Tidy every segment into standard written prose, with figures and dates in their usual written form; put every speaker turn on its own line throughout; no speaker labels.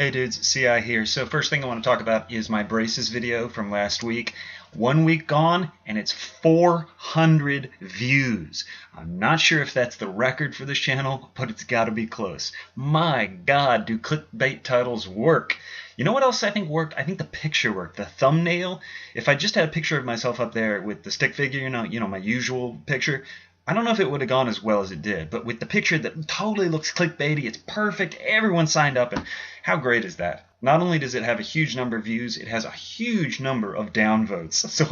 Hey dudes, CI here. So first thing I want to talk about is my braces video from last week. 1 week gone and it's 400 views. I'm not sure if that's the record for this channel, but it's got to be close. My God, do clickbait titles work? You know what else I think worked? I think the picture worked. The thumbnail. If I just had a picture of myself up there with the stick figure, my usual picture, I don't know if it would have gone as well as it did, but with the picture that totally looks clickbaity, it's perfect, everyone signed up, and how great is that? Not only does it have a huge number of views, it has a huge number of downvotes, so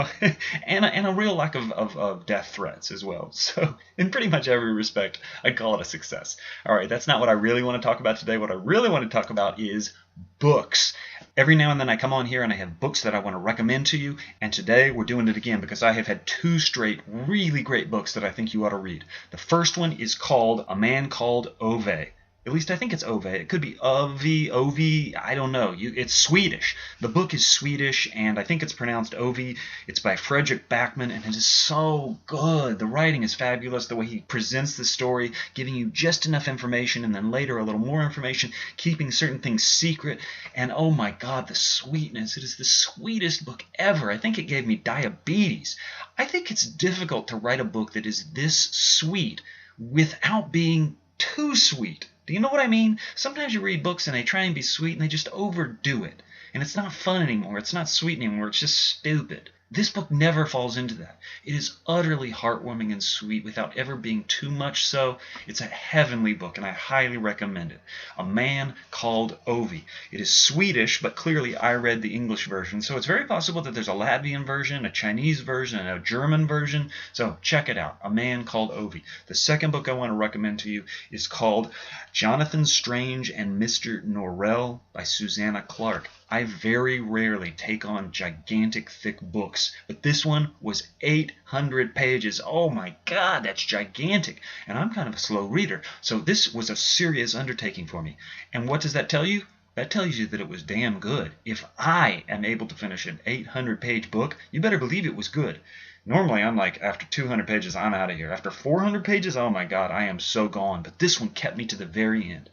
and a real lack of death threats as well. So in pretty much every respect, I'd call it a success. All right, that's not what I really want to talk about today. What I really want to talk about is books. Every now and then I come on here and I have books that I want to recommend to you, and today we're doing it again because I have had two straight really great books that I think you ought to read. The first one is called A Man Called Ove. At least I think it's Ove. It could be Ovi, Ovi, I don't know. It's Swedish. The book is Swedish, and I think it's pronounced Ovi. It's by Fredrik Backman, and it is so good. The writing is fabulous. The way he presents the story, giving you just enough information, and then later a little more information, keeping certain things secret. And oh my God, the sweetness. It is the sweetest book ever. I think it gave me diabetes. I think it's difficult to write a book that is this sweet without being too sweet. Do you know what I mean? Sometimes you read books and they try and be sweet and they just overdo it. And it's not fun anymore. It's not sweet anymore. It's just stupid. This book never falls into that. It is utterly heartwarming and sweet without ever being too much so. It's a heavenly book, and I highly recommend it. A Man Called Ove. It is Swedish, but clearly I read the English version, so it's very possible that there's a Latvian version, a Chinese version, and a German version. So check it out. A Man Called Ove. The second book I want to recommend to you is called Jonathan Strange and Mr. Norrell by Susanna Clarke. I very rarely take on gigantic, thick books, but this one was 800 pages. Oh my God, that's gigantic. And I'm kind of a slow reader, so this was a serious undertaking for me. And what does that tell you? That tells you that it was damn good. If I am able to finish an 800-page book, you better believe it was good. Normally, I'm like, after 200 pages, I'm out of here. After 400 pages, oh my God, I am so gone. But this one kept me to the very end.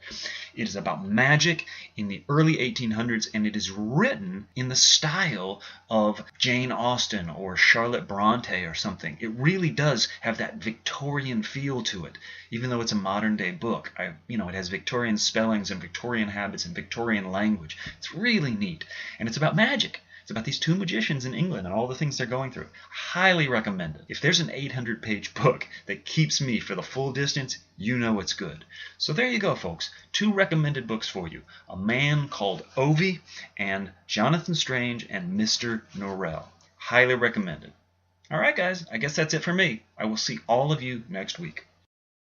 It is about magic in the early 1800s, and it is written in the style of Jane Austen or Charlotte Bronte or something. It really does have that Victorian feel to it, even though it's a modern-day book. It has Victorian spellings and Victorian habits and Victorian language. It's really neat, and it's about magic. It's about these two magicians in England and all the things they're going through. Highly recommend it. If there's an 800-page book that keeps me for the full distance, you know it's good. So there you go, folks. Two recommended books for you. A Man Called Ove and Jonathan Strange and Mr. Norrell. Highly recommended. All right, guys. I guess that's it for me. I will see all of you next week.